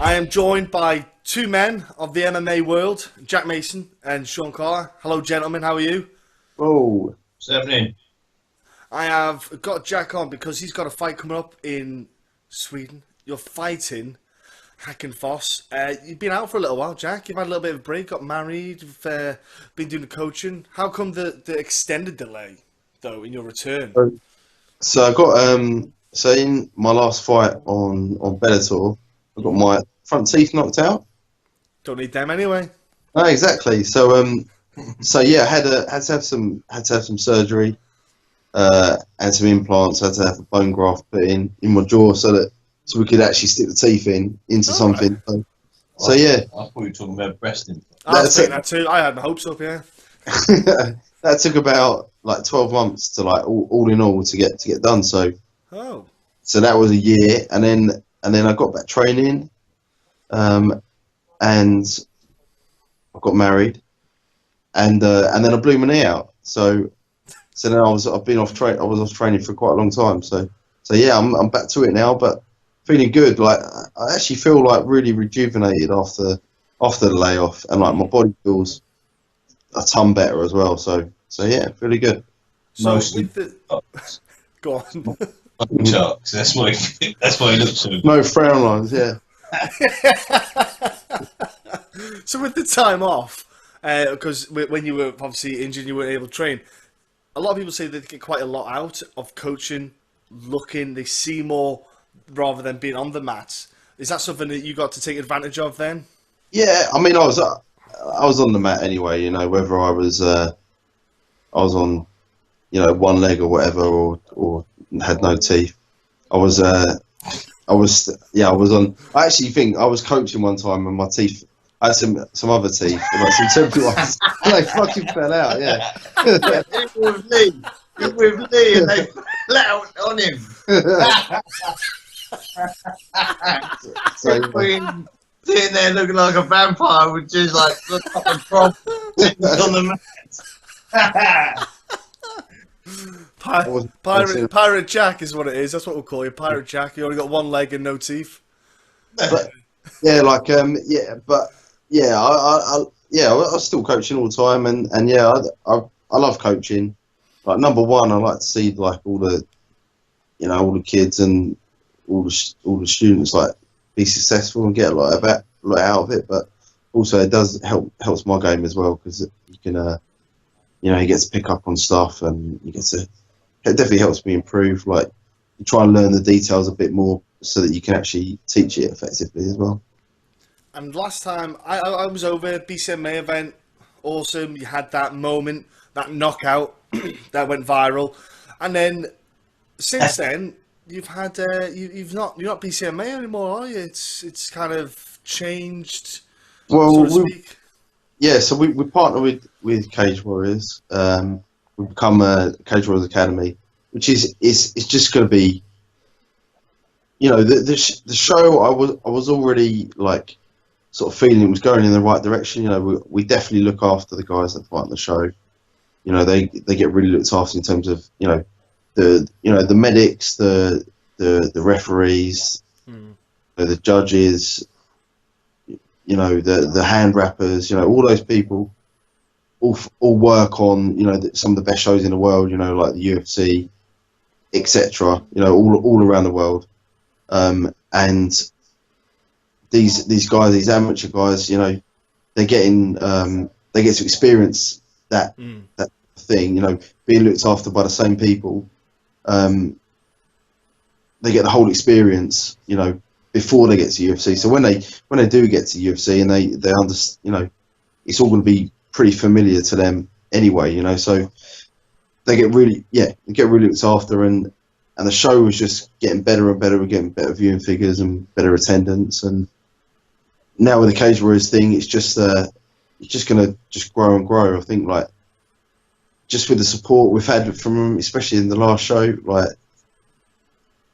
I am joined by two men of the MMA world, Jack Mason and Sean Carter. Hello, gentlemen. How are you? Oh, What's happening? I have got Jack on because he's got a fight coming up in Sweden. You're fighting Hakon Foss. You've been out for a little while, Jack. You've had a little bit of a break, got married, you've been doing the coaching. How come the extended delay, though, in your return? so I got so in my last fight on Bellator, I got my front teeth knocked out. Don't need them anyway. No, exactly. So yeah, I had to have some surgery, and some implants. I had to have a bone graft put in my jaw so we could actually stick the teeth into something. Right. So yeah, I thought you were talking about breast implants. I was thinking that too. I had my hopes up, yeah. that took about like 12 months to like all in all to get done. Oh. So that was a year, and then I got back training, and I got married, and then I blew my knee out. So then I was off training for quite a long time. So yeah, I'm back to it now, but feeling good. Like I actually feel like really rejuvenated after the layoff, and like my body feels a ton better as well. So yeah, really good. So Mostly with the... Go on. Chucks. That's why he looks so good. No frown lines. Yeah. So with the time off, because when you were obviously injured, you weren't able to train. A lot of people say they get quite a lot out of coaching, looking. They see more rather than being on the mats. Is that something that you got to take advantage of then? Yeah, I mean, I was on the mat anyway. You know, whether I was on, one leg or whatever, or had no teeth. I was on. I actually think I was coaching one time and my teeth. I had some other teeth, like some temporary ones. They fucking fell out. Yeah. It was Lee, and they fell out on him. So, Sitting there looking like a vampire with just like the fucking prop on the mat. Pirate Jack is what it is. That's what we'll call you, Pirate Jack. You only got one leg and no teeth. but yeah, like I was still coaching all the time, and yeah, I love coaching. Like number one, I like to see like all the kids and all the students like be successful and get a lot out of it. But also it does helps my game as well, because you can you get to pick up on stuff, and it definitely helps me improve. Like you try and learn the details a bit more so that you can actually teach it effectively as well. And last time I was over BCMA event, awesome. You had that moment, that knockout that went viral, and then since then you've had you're not BCMA anymore, are you? It's kind of changed, Well, so to speak. yeah, so we partner with Cage Warriors. We've become a Cage Warriors Academy, which is just going to be, the show. I was already like sort of feeling it was going in the right direction. We definitely look after the guys that fight on the show. They get really looked after in terms of the medics, the referees, the judges, the hand wrappers, all those people, all work on some of the best shows in the world, like the UFC, etc. All around the world, and these guys, these amateur guys, they get to experience that thing, being looked after by the same people. They get the whole experience, before they get to UFC. So when they do get to UFC and they understand, it's all going to be pretty familiar to them anyway, so they get really looked after, and the show was just getting better and better. We're getting better viewing figures and better attendance, and now with the Cage Warriors thing, it's just going to just grow and grow. I think, like, just with the support we've had from them, especially in the last show, like,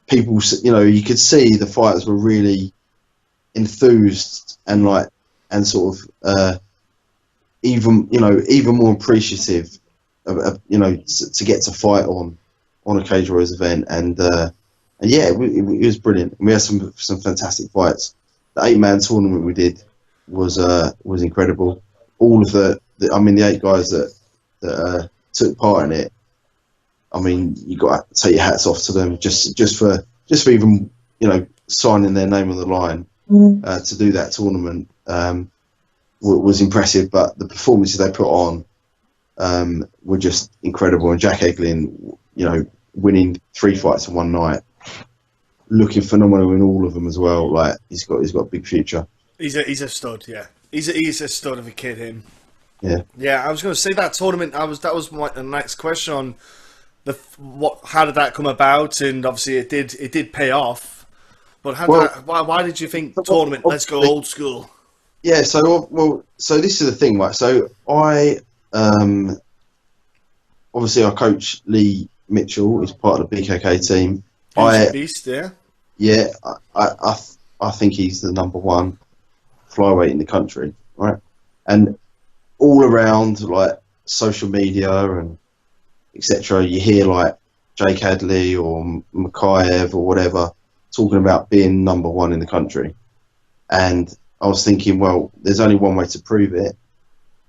people, you could see the fighters were really enthused and sort of even more appreciative of to get to fight on a Cage Warriors event, and yeah, it was brilliant. We had some fantastic fights the 8-man tournament we did was incredible. All of the 8 guys that took part in it. I mean, you got to take your hats off to them just for even signing their name on the line to do that tournament was impressive. But the performances they put on were just incredible. And Jack Eglin, winning 3 fights in one night, looking phenomenal in all of them as well. Like he's got a big future. He's a stud. Yeah, he's a stud of a kid. Him. Yeah. Yeah, I was going to say that tournament. That was the next question on how did that come about? And obviously it did pay off. But why did you think tournament? Let's go old school. Yeah. So this is the thing, right? So I obviously I coach Lee Mitchell. He's part of the BKK team. He's a beast, yeah. Yeah, I think he's the number 1 flyweight in the country, right? And all around, like social media and etc., you hear like Jake Hadley or Makayev or whatever talking about being number 1 in the country. And I was thinking, well, there's only one way to prove it.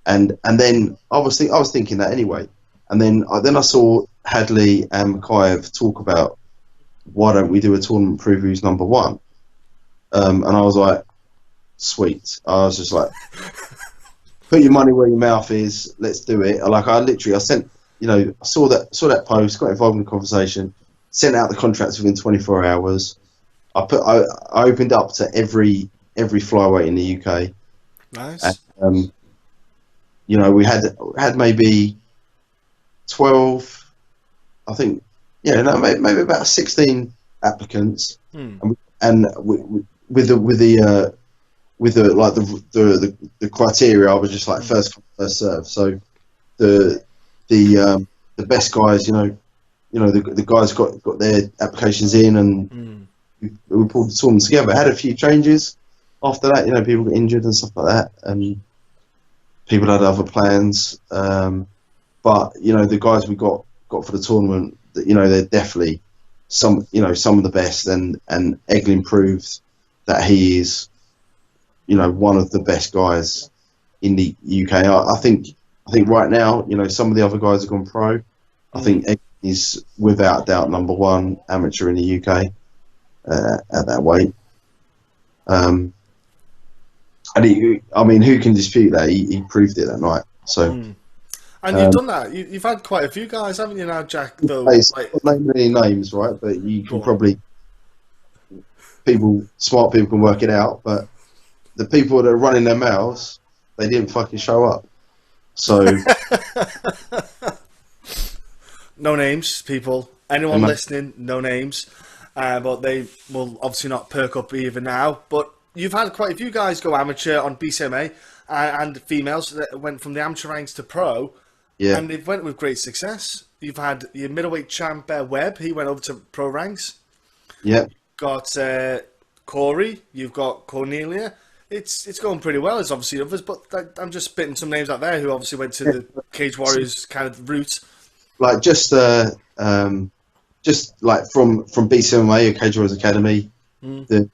And then I was thinking that anyway. And then I saw Hadley and Makayev talk about, why don't we do a tournament prove who's number 1? And I was like, sweet. I was just like, put your money where your mouth is. Let's do it. Like I sent, I saw that post, got involved in the conversation, sent out the contracts within 24 hours. I opened up to every flyweight in the UK. Nice. And, we had maybe 12, I think. Yeah, no, maybe about 16 applicants, and with the criteria, I was just like first come, first serve. So the best guys, the guys got their applications in, and we pulled the tournament together. Had a few changes after that, people got injured and stuff like that, and people had other plans. But the guys we got for the tournament, they're definitely some of the best, and Eglin proved that he is, one of the best guys in the UK. I think right now, some of the other guys have gone pro. I think Eglin is without doubt number 1 amateur in the UK at that weight. And who can dispute that? He proved it that night. So. And you've done that. You've had quite a few guys, haven't you now, Jack? Though, not name any names, right? But you can probably smart people can work it out. But the people that are running their mouths, they didn't fucking show up. So no names, people. Anyone listening, no names. But they will obviously not perk up either now. But you've had quite a few guys go amateur on BCMA and females that went from the amateur ranks to pro. Yeah. And they've went with great success. You've had your middleweight champ, Webb. He went over to pro ranks. Yeah. Got Corey. You've got Cornelia. It's going pretty well. There's obviously others, but I'm just spitting some names out there who obviously went to the Cage Warriors kind of route. Like just like from BCMA or Cage Warriors Academy, the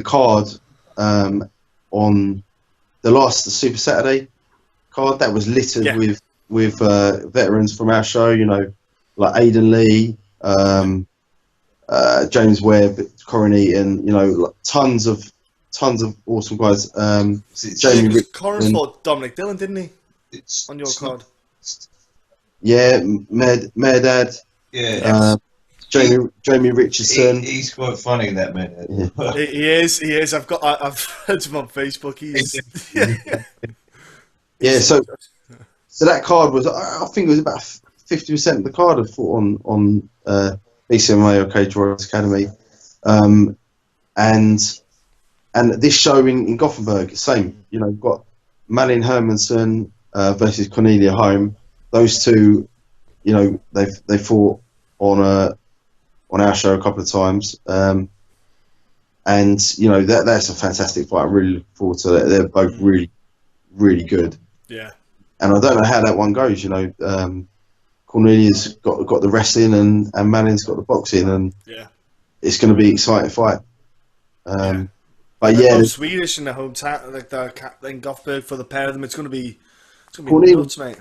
card on the last Super Saturday card that was littered with veterans from our show, like Aidan Lee, James Webb, Corin Eaton, like tons of awesome guys. Jamie Corin fought Dominic Dillon, didn't he? On your card. Yeah, Merdad. Yeah. Jamie Richardson. He's quite funny, that man. Yeah. He is. I've heard him on Facebook. He's yeah. So that card was, I think it was about 50% of the card I fought on BCMA or Cage Warriors Academy, and this show in Gothenburg, same. We've got Malin Hermansson versus Cornelia Holm. Those two, they fought on our show a couple of times, and that's a fantastic fight. I really look forward to it. They're both really, really good. Yeah. And I don't know how that one goes. Cornelia's got the wrestling, and Malin's got the boxing, and it's going to be an exciting fight. But they're yeah, both Swedish in their hometown, like they're in Gothenburg for the pair of them. It's gonna be Cornelia, nuts, mate.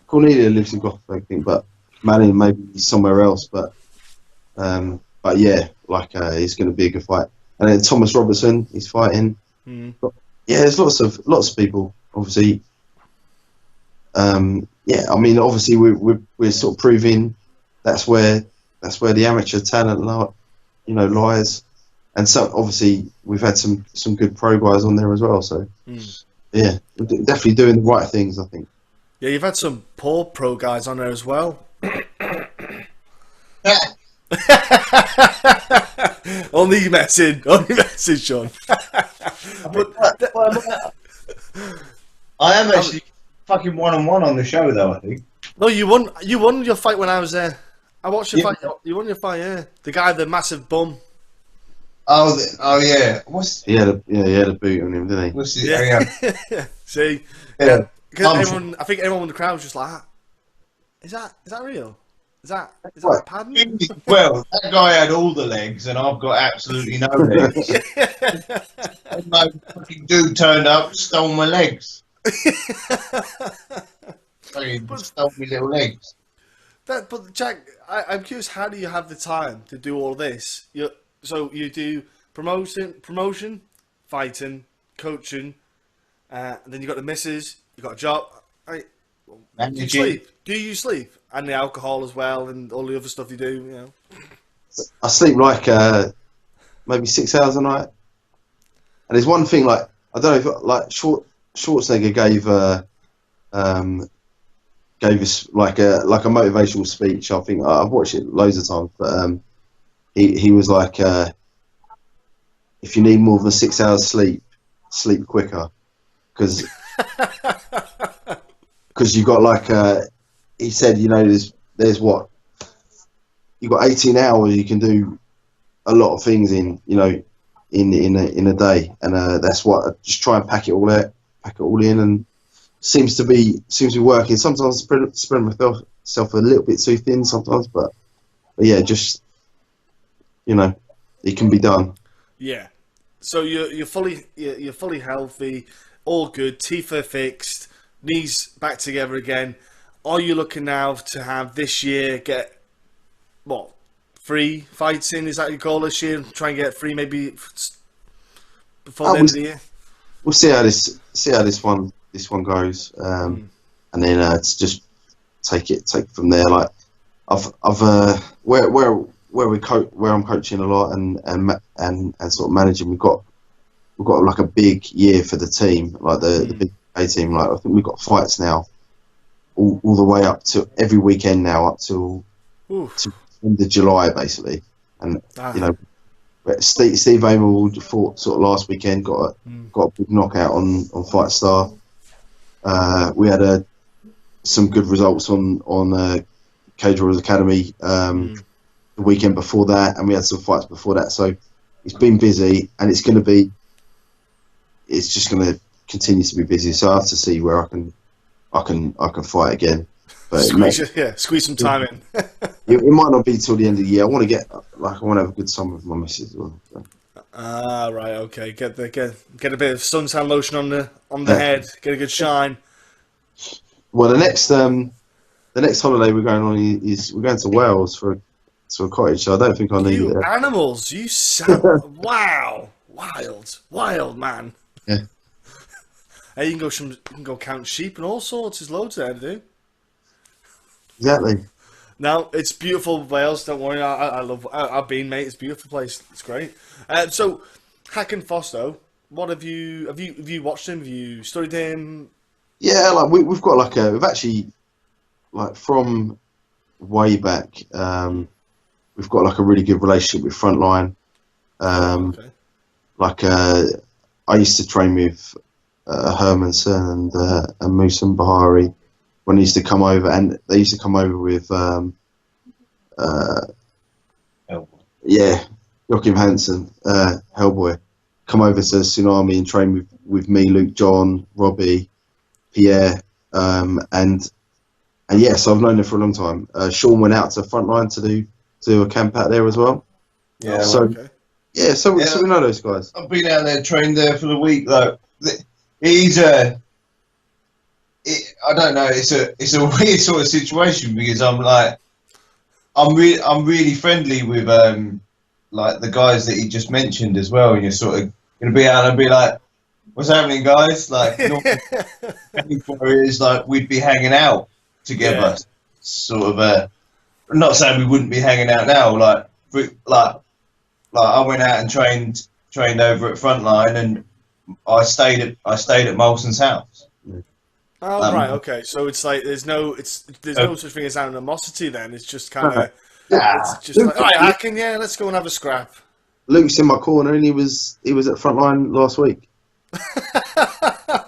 Cornelia lives in Gothenburg, I think, but Manny maybe somewhere else. But yeah, like it's going to be a good fight. And then Thomas Robertson, he's fighting. Mm. Yeah, there's lots of people, obviously. Yeah, I mean, obviously we're sort of proving that's where the amateur talent lies. And so obviously we've had some good pro guys on there as well. So yeah, we're definitely doing the right things, I think. Yeah, you've had some poor pro guys on there as well. Only messing, Sean. I am actually fucking 1-on-1 on the show, though. I think. No, you won your fight when I was there. I watched your fight. You won your fight, yeah. The guy, with the massive bum. Oh yeah. He had a boot on him, didn't he? What's it? Yeah. See, Yeah. because I think everyone in the crowd was just like, "Is that real? Is that a pattern?" Well, that guy had all the legs, and I've got absolutely no legs. No fucking dude turned up, stole my legs. Stole me little legs. But Jack, I'm curious. How do you have the time to do all this? So you do promotion, fighting, coaching, and then you got the missus. You got a job. Right? Do you sleep? Do you sleep? And the alcohol as well, and all the other stuff you do. You know. I sleep like maybe 6 hours a night. And there's one thing, like, I don't know if like Schwarzenegger gave us like a motivational speech. I think I've watched it loads of times, but he was like, if you need more than 6 hours sleep quicker, because you got like he said, you know, there's what you got 18 hours. You can do a lot of things in a day, and that's what I just try and pack it all in, and seems to be working. Sometimes spread myself a little bit too thin sometimes, but yeah, just it can be done. Yeah. So you're fully healthy, all good, teeth are fixed, knees back together again. Are you looking now to have this year get 3 fights in? Is that what you call this year? Try and get 3 maybe before the end of the year. We'll see how this one goes, and then just take it from there. Like where I'm coaching a lot and sort of managing. We've got like a big year for the team, like the big A team. Like I think we've got fights now, all the way up to every weekend now up to end of July basically, and Steve Amell fought sort of last weekend, got a big knockout on Fight Star. We had some good results on Cage Warriors Academy the weekend before that, and we had some fights before that. So it's been busy, and it's just going to continue to be busy. So I have to see where I can fight again. But squeeze some time in. it might not be till the end of the year. I want to have a good summer with my missus as well. So. Right, okay. Get a bit of suntan lotion on the head. Get a good shine. Well, the next holiday we're going on is we're going to Wales to a cottage. So I don't think I need it. Animals, you sound wow, wild man. Yeah. Hey, you can go count sheep and all sorts. There's loads there to do. Exactly. No, it's beautiful Wales. Don't worry, I love. I've been, mate. It's a beautiful place. It's great. So, Hakon Foss, though, what have you watched him? Have you studied him? Yeah, like we've got we've actually from way back. We've got like a really good relationship with Frontline. Okay. I used to train with Hermanson and Musa Bahari when he used to come over, and they used to come over with Joachim Hansen, Hellboy, come over to Tsunami and train with me, Luke, John, Robbie, Pierre, and yeah, so I've known him for a long time. Sean went out to Frontline to do a camp out there as well. Yeah. So okay. Yeah, so we know those guys. I've been out there, trained there for the week. Like, he's I don't know. It's a weird sort of situation because I'm really friendly with like the guys that he just mentioned as well. And you're sort of gonna be out and be like, "What's happening, guys?" Like, Warriors, like we'd be hanging out together. Yeah. Sort of. I'm not saying we wouldn't be hanging out now. Like I went out and trained over at Frontline, and I stayed at Molson's house. Oh right, okay. So it's like there's no such thing as animosity then. It's just kind of it's just like, all right, Hakon, yeah, let's go and have a scrap. Luke's in my corner, and he was at Frontline last week.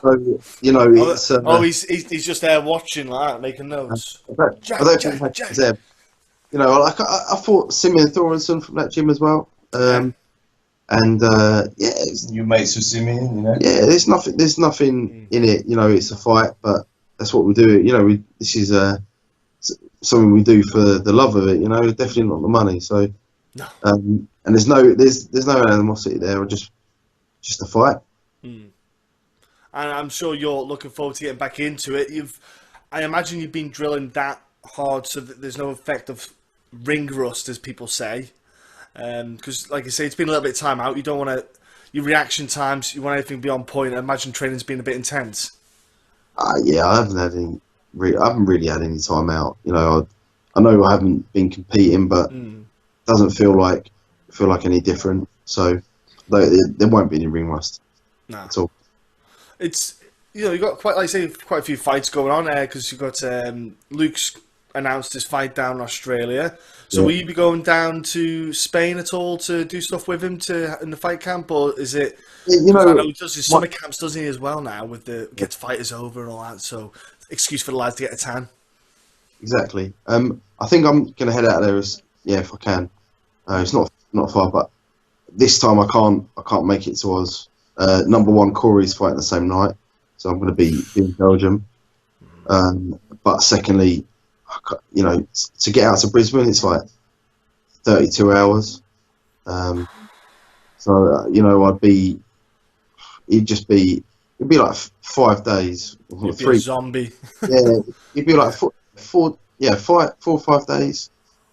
So, you know, it's, he's just there watching like that, making notes. I don't think Zeb. You know, like I fought Simeon Thorenson from that gym as well. And you mates with Simeon, you know. Yeah, there's nothing in it. You know, it's a fight, but that's what we do. You know, this is something we do for the love of it. You know, definitely not the money. So, no. And there's no animosity there, or just a fight. And I'm sure you're looking forward to getting back into it. I imagine you've been drilling that hard so that there's no effect of ring rust, as people say. Because, like I say, it's been a little bit of time out. You don't want your reaction times, you want everything to be on point. I imagine training's been a bit intense. Yeah, I haven't really had any time out. You know, I know I haven't been competing, but it doesn't feel like any different. So there won't be any ring rust at all. It's, you know, you've got quite a few fights going on there because you've got Luke's announced his fight down in Australia. So will you be going down to Spain at all to do stuff with him in the fight camp, or is it? You know, I know he does his summer camps, doesn't he, as well now with gets fighters over and all that. So excuse for the lads to get a tan. Exactly. I think I'm gonna head out there if I can. It's not far, but this time I can't make it to Oz. Number one, Corey's fighting the same night, so I'm gonna be in Belgium. But secondly, you know, to get out to Brisbane, it's like 32 hours. So you know, it'd be like 5 days. You'd be a zombie. Yeah, it'd be like 4 or 5 days,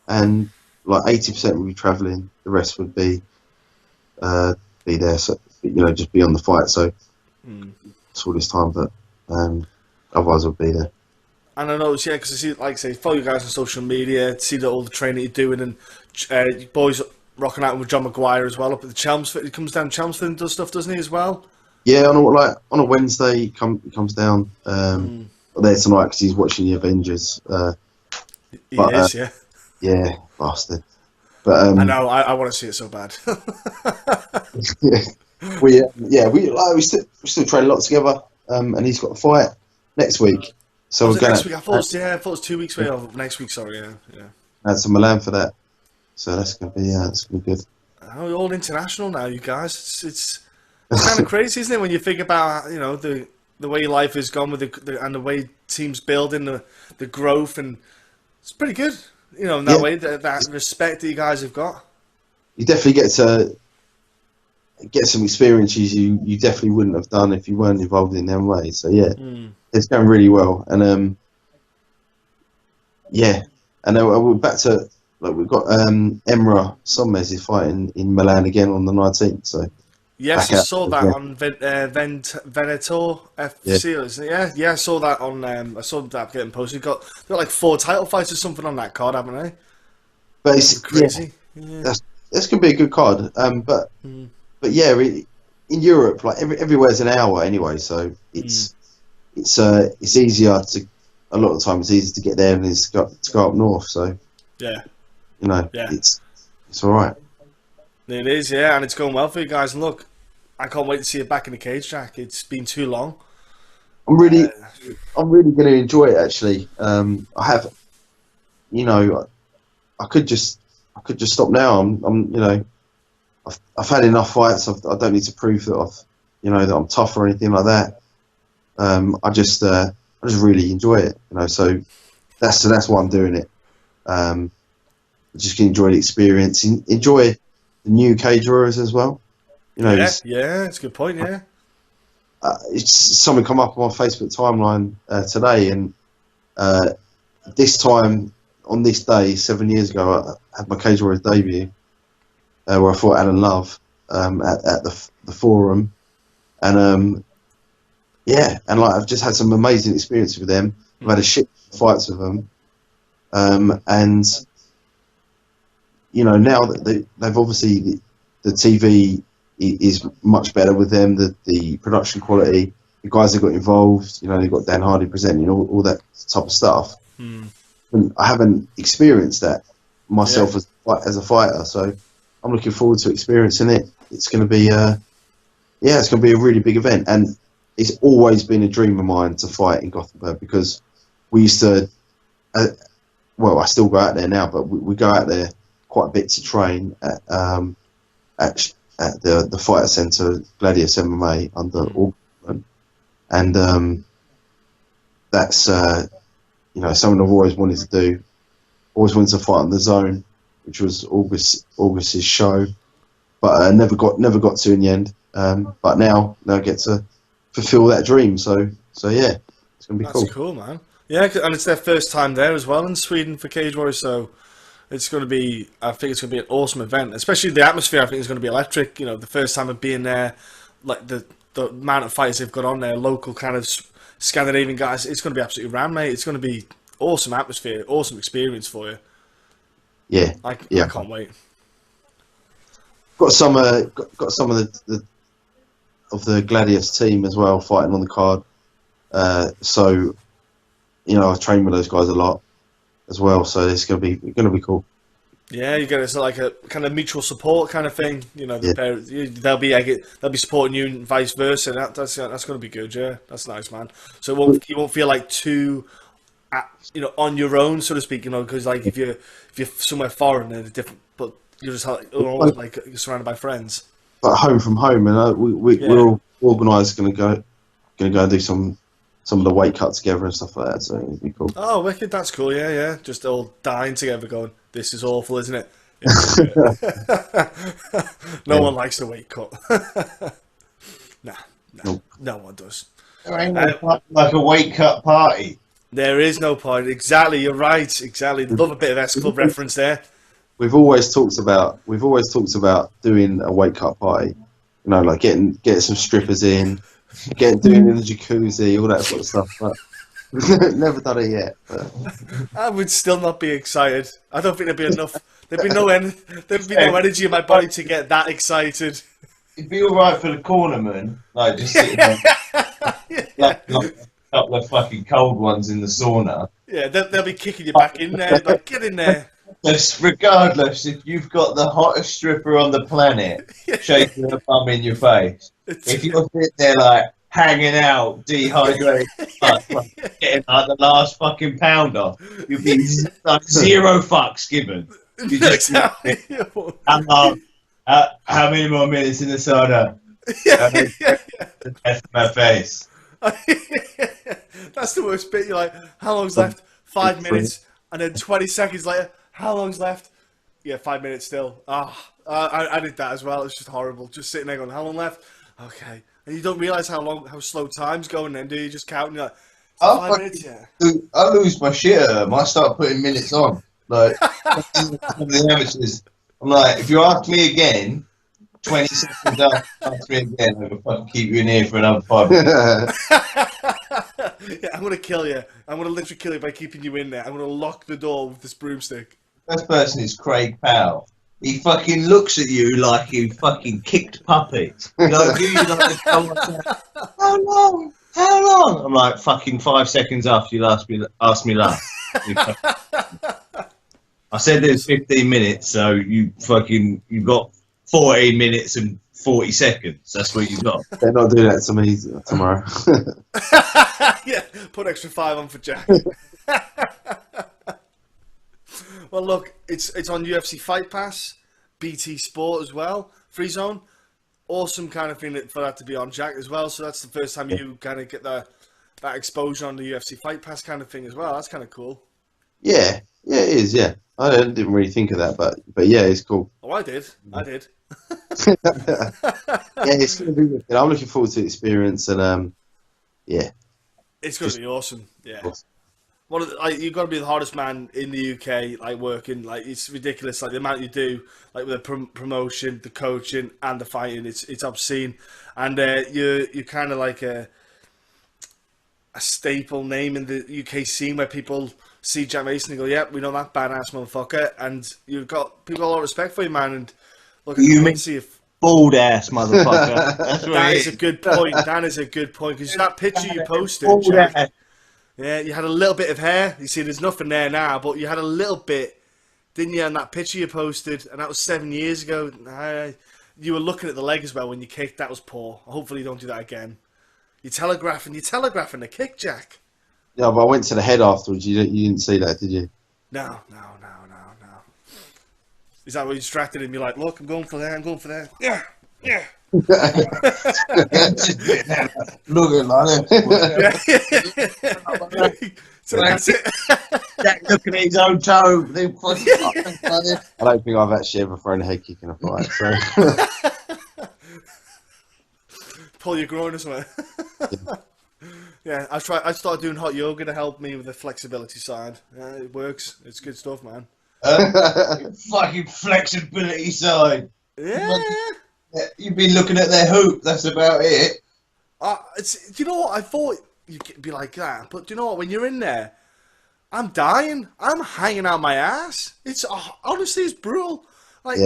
and like 80% would be travelling. The rest would be there. So, you know, just be on the fight. So it's all this time, but otherwise I'll be there. And I know, because I see, like I say, follow you guys on social media, see all the training you're doing, and boys rocking out with John McGuire as well up at the Chelmsford. He comes down to Chelmsford and does stuff, doesn't he, as well? Yeah, on a Wednesday he comes down there tonight because he's watching the Avengers. He is, yeah. Yeah, bastard. But I know, I want to see it so bad. we still train a lot together, and he's got a fight next week. So we're going next week. I thought it was 2 weeks away. Next week, sorry, yeah. Add some Milan for that. So that's gonna be good. We're all international now, you guys. It's kind of crazy, isn't it, when you think about, you know, the way life has gone with and the way teams build and the growth, and it's pretty good, you know, in that way, that respect that you guys have got. You definitely get some experiences you definitely wouldn't have done if you weren't involved in them ways. So yeah, it's going really well, and and then we're back to, like, we've got Emra Sommes is fighting in Milan again on the 19th. So yes, I saw that on Veneto FC, isn't it? Yeah, I saw that on. I saw that getting posted. Got like 4 title fights or something on that card, haven't they? But it's crazy. Yeah. That's gonna be a good card. But yeah, in Europe, like everywhere's an hour anyway, so it's easier to. A lot of the time, it's easier to get there than it is to go up north. So yeah, you know, it's all right. It is, yeah, and it's going well for you guys. And look, I can't wait to see you back in the cage, Jack. It's been too long. I'm really going to enjoy it. Actually, I have, you know, I could just stop now. I'm you know, I've had enough fights. I don't need to prove that that I'm tough or anything like that. I just really enjoy it, you know. So that's why I'm doing it. Just enjoy the experience, enjoy new cage warriors as well. You know, yeah, it's a good point. Yeah, it's something come up on my Facebook timeline today, and this time on this day 7 years ago, I had my cage warriors debut where I fought Alan Love at the forum, and yeah, and like I've just had some amazing experiences with them. I've had a shit fights with them, and you know, now that they've obviously the TV is much better with them. The production quality, the guys that got involved, you know, they got Dan Hardy presenting all that type of stuff. And I haven't experienced that myself as a fighter, so I'm looking forward to experiencing it. It's going to be it's going to be a really big event, and it's always been a dream of mine to fight in Gothenburg, because we used to. Well, I still go out there now, but we go out there quite a bit to train at the fighter centre, Gladius MMA under Auckland, and that's you know, something I've always wanted to do. Always wanted to fight on the Zone, which was August's show, but never got to in the end. But now I get to fulfil that dream. So yeah, it's gonna be cool. That's cool, man. Yeah, and it's their first time there as well in Sweden for Cage Warriors, so it's going to be. I think it's going to be an awesome event, especially the atmosphere. I think is going to be electric. You know, the first time of being there, like the amount of fighters they've got on there, local kind of Scandinavian guys. It's going to be absolutely ram, mate. It's going to be awesome atmosphere, awesome experience for you. Yeah, I can't wait. Got some of the Gladius team as well fighting on the card. So, you know, I train with those guys a lot as well. So it's gonna be cool. Yeah, you get it's like a kind of mutual support kind of thing. You know, they'll be supporting you and vice versa. That's going to be good. Yeah, that's nice, man. So you won't feel like too, you know, on your own, so to speak. You know, because like if you're somewhere foreign and different, but you're just like you're surrounded by friends. But home from home, and we're all organised. Going to go and do some of the weight cut together and stuff like that. So it'd be cool. Oh, wicked! That's cool. Yeah. Just all dying together, going, "This is awful, isn't it?" No one likes the weight cut. No one does. There ain't like a weight cut party. There is no party. Exactly, you're right. Exactly. Love a bit of S Club reference there. We've always talked about doing a weight cut party. You know, like getting some strippers in, doing in the jacuzzi, all that sort of stuff. But we've never done it yet. But. I would still not be excited. I don't think there'd be enough. There'd be no energy in my body to get that excited. It'd be all right for the cornerman, like just sitting there, like a couple of fucking cold ones in the sauna. Yeah, they'll be kicking you back in there. Like, get in there. Regardless, if you've got the hottest stripper on the planet shaking a bum in your face, if you're sitting there like hanging out, dehydrated, getting like the last fucking pound off, you'll be like zero fucks given. You just how many more minutes in the sauna? The death of my face. That's the worst bit. You're like, how long's left? 5 minutes, and then 20 seconds later, how long's left? Yeah, 5 minutes still. I did that as well. It was just horrible. Just sitting there going, how long left? Okay. And you don't realise how slow time's going then, do you? Just counting, you're like, 5 minutes, yeah. I lose my shit. I start putting minutes on. Like, the amateurs. I'm like, if you ask me again, 20 seconds after ask me again, I'm going to fucking keep you in here for another 5 minutes. Yeah, I'm going to kill you. I'm going to literally kill you by keeping you in there. I'm going to lock the door with this broomstick. First person is Craig Powell. He fucking looks at you like he fucking kicked puppets. You know, how long? How long? I'm like, fucking 5 seconds after you asked me last. I said there's 15 minutes, so you got 14 minutes and 40 seconds. That's what you got. They're not doing that to me tomorrow. Yeah, put extra 5 on for Jack. Well, look, it's on UFC Fight Pass, BT Sport as well, Free Zone. Awesome kind of thing for that to be on, Jack, as well. So that's the first time you kind of get that exposure on the UFC Fight Pass kind of thing as well. That's kind of cool. Yeah, it is. Yeah, I didn't really think of that, but yeah, it's cool. Why Oh, I did. Yeah, it's going to be wicked. I'm looking forward to the experience, and yeah, It's going to be awesome. Yeah. You've got to be the hardest man in the UK, like working. Like it's ridiculous. Like the amount you do, like with the promotion, the coaching, and the fighting. It's obscene, and you're kind of like a staple name in the UK scene where people see Jack Mason and go, "Yep, we know that badass motherfucker." And you've got people all respect for you, man. And look, You mean see if bald ass motherfucker? That's what that it is a good point. That is a good point because that picture you posted, Bald Jack, ass. yeah, you had a little bit of hair. You see, there's nothing there now, but you had a little bit, didn't you? On that picture you posted, and that was 7 years ago. You were looking at the leg as well when you kicked. That was poor. Hopefully, you don't do that again. You're telegraphing the kick, Jack. yeah. But I went to the head afterwards. You didn't see that, did you? No. Is that what you distracted him? You're like, look, I'm going for that. Yeah. Looking like it. So that's it. Jack looking at his own toe. I don't think I've actually ever thrown a head kick in a fight. So Pull your groin or something. Yeah, I started doing hot yoga to help me with the flexibility side. Yeah, it works. It's good stuff, man. Fucking flexibility side. Yeah. You've been looking at their hoop. That's about it. Do you know what? I thought you'd be like that, but do you know what? When you're in there, I'm dying. I'm hanging out my ass. It's honestly, it's brutal. Like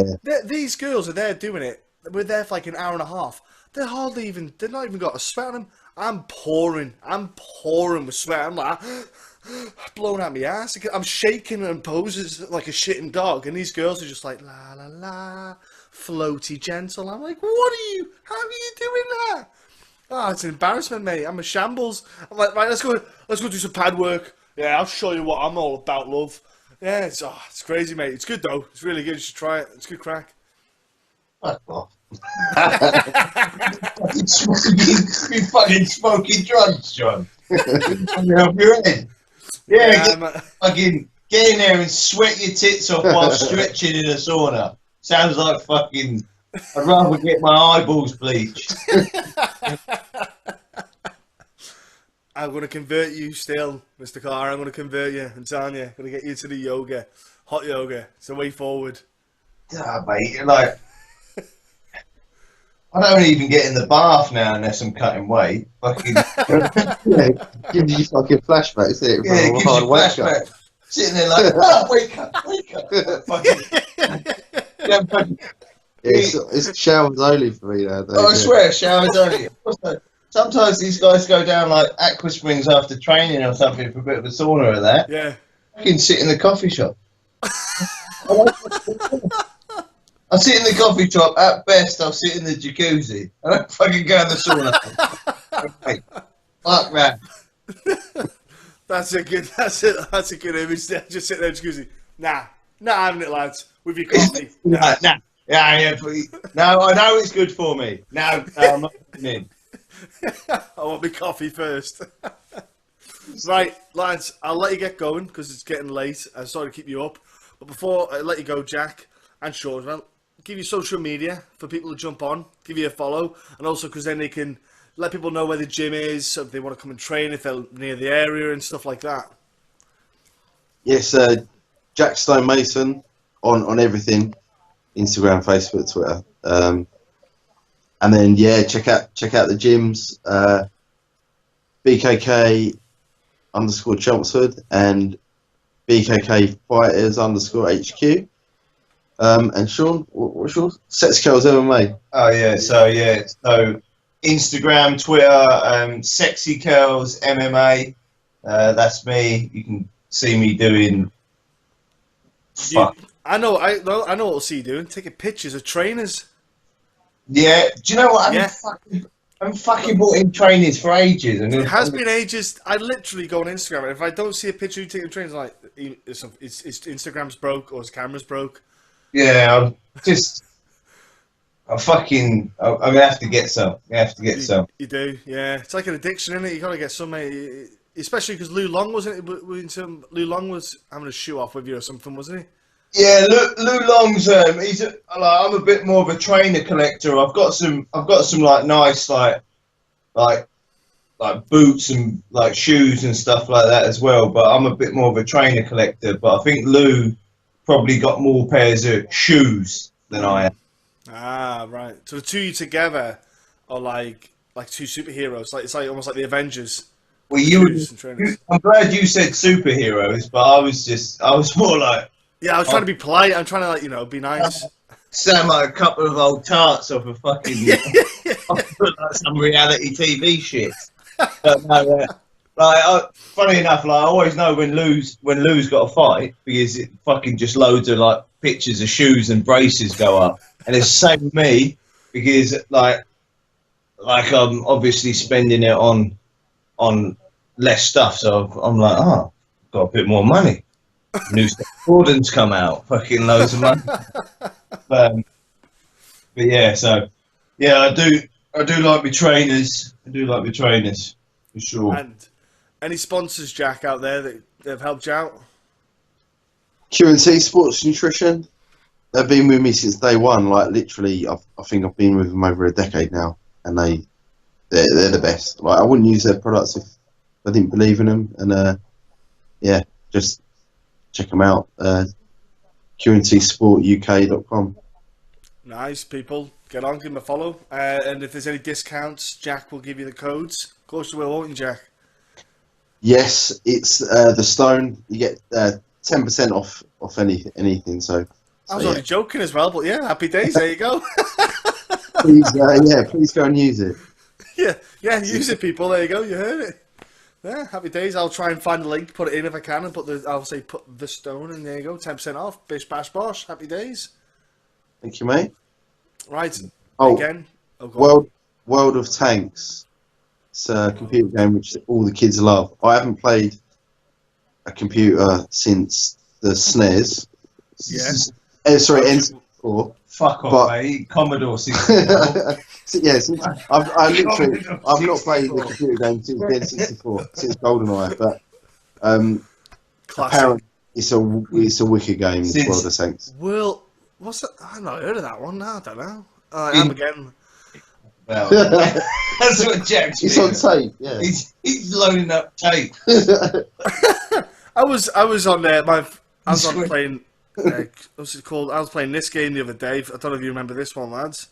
these girls are there doing it. We're there for like an hour and a half. They're not even got a sweat on them. I'm pouring with sweat. I'm like blowing out my ass. I'm shaking and poses like a shitting dog, and these girls are just like la la la, floaty gentle. I'm like, what are you? How are you doing that? Oh, it's an embarrassment, mate. I'm a shambles. I'm like, right, let's go do some pad work. Yeah, I'll show you what I'm all about, love. Yeah, it's crazy, mate. It's good though. It's really good. You should try it. It's good crack. Fuck off. You fucking smoking drugs, John. Off your head. Yeah, fucking get in there and sweat your tits off while stretching in a sauna. Sounds like fucking. I'd rather get my eyeballs bleached. I'm going to convert you still, Mr. Carr. I'm going to convert you. I'm telling you. I'm going to get you to the yoga. Hot yoga. It's the way forward. Ah, mate, like, I don't even get in the bath now unless I'm cutting weight. Fucking, yeah, gives you fucking flashbacks. It yeah, it gives you flashback. Sitting there like, oh, wake up. Fucking, it's showers only for me now. I swear, showers only. Also, sometimes these guys go down like Aqua Springs after training or something for a bit of a sauna or that. Yeah. Fucking sit in the coffee shop. I sit in the coffee shop. At best, I'll sit in the jacuzzi. I don't fucking go in the sauna. Hey, fuck that. That's a good image there. Just sit there in the jacuzzi. Nah, not having it, lads. With your coffee. Nah. Yeah, please. No, I know it's good for me. No, I'm not putting in. I want my coffee first. Right, lads, I'll let you get going because it's getting late. I'm sorry to keep you up. But before I let you go, Jack and Sean, well, give you social media for people to jump on, give you a follow, and also because then they can let people know where the gym is, so if they want to come and train, if they're near the area and stuff like that. Yes, Jack Stone Mason on everything. Instagram, Facebook, Twitter, and then check out the gyms, BKK _ Chelmsford and BKK Fighters _ HQ. And Sean, what's your Sets Curls MMA? Oh yeah, so Instagram, Twitter, Sexy Curls MMA. That's me. You can see me doing. I know what we'll see you doing. Taking pictures of trainers. Yeah. Do you know what? I'm fucking bought in trainers for ages. And it has been ages. I literally go on Instagram, and if I don't see a picture of you taking trainers, like it's Instagram's broke or his camera's broke. Yeah, I'm gonna have to get some. You do, yeah. It's like an addiction, isn't it? You gotta get some, especially because Lou Long was having a shoe off with you or something, wasn't he? Yeah, Lou Long's he's I'm a bit more of a trainer collector. I've got some like nice like boots and like shoes and stuff like that as well. But I'm a bit more of a trainer collector. But I think Lou probably got more pairs of shoes than I am. Ah, right. So the two of you together are like two superheroes. Like it's like almost like the Avengers. Well, I'm glad you said superheroes, but I was more like. Yeah, I was trying to be polite. I'm trying to, like, be nice. Sound like a couple of old tarts off a fucking like some reality TV shit. But no, funny enough, like I always know when Lou's got a fight because it fucking just loads of like pictures of shoes and braces go up, and it's the same with me because like I'm obviously spending it on less stuff, so I'm like, oh, got a bit more money. New Gordon's come out, fucking loads of money. But yeah, so yeah, I do like my trainers. I do like my trainers for sure. And any sponsors, Jack, out there that have helped you out? Q&T Sports Nutrition. They've been with me since day one. Like literally, I think I've been with them over a decade now, and they're the best. Like I wouldn't use their products if I didn't believe in them. And yeah, just check them out. QNTSportUK.com. Nice, people. Get on, give them a follow. And if there's any discounts, Jack will give you the codes. Of course you will, won't you, Jack? Yes, it's the Stone. You get 10% off anything. So I was already joking as well, but yeah, happy days. There you go. Please, please go and use it. Yeah, use it, people. There you go. You heard it. Yeah, happy days. I'll try and find a link, put it in if I can, and put the Stone, and there you go, 10% off. Bish bash bosh. Happy days. Thank you, mate. Right. Oh, again. World of Tanks. It's a computer game which all the kids love. I haven't played a computer since the SNES. Yeah. Sorry, N64. Fuck off, mate. Commodore 64. Yes, I've not played the computer game since the N64, since GoldenEye, but apparently it's a wicked game. This World of Tanks. Well, what's that? I've not heard of that one. No, I don't know. I am again. Well, that's what Jack's It's on tape. Yeah, he's loading up tape. I was on there. I was on playing. What's it called? I was playing this game the other day. I don't know if you remember this one, lads.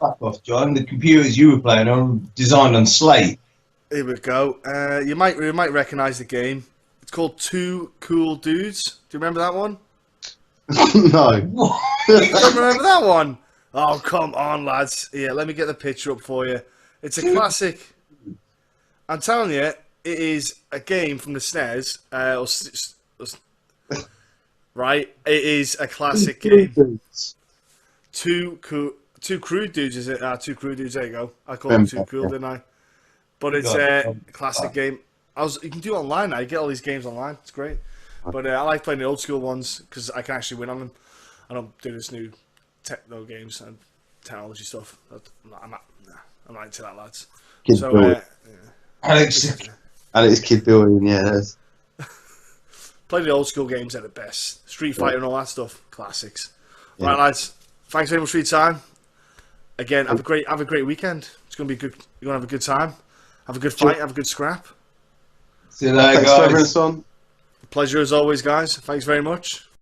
Fuck off, John. The computers you were playing on designed on slate. Here we go. You might recognise the game. It's called Two Cool Dudes. Do you remember that one? No. You don't remember that one? Oh, come on, lads. Here, let me get the picture up for you. It's a classic. I'm telling you, it is a game from the SNES. Right? It is a classic game. Two crude dudes, is it? Two crude dudes, there you go. I called them Too Cool, didn't I? But it's a classic game. You can do it online now. You get all these games online. It's great. But I like playing the old school ones because I can actually win on them. I don't do this new techno games and technology stuff. I'm not into that, lads. Kid so, building. Alex Kid building, yeah. Play the old school games at the best. Street Fighter and all that stuff. Classics. Yeah. Right, lads. Thanks very much for your time. Again, have a great weekend. It's gonna be good. You're gonna have a good time. Have a good fight. Have a good scrap. See you later, guys. Thanks for having us on. Pleasure as always, guys. Thanks very much.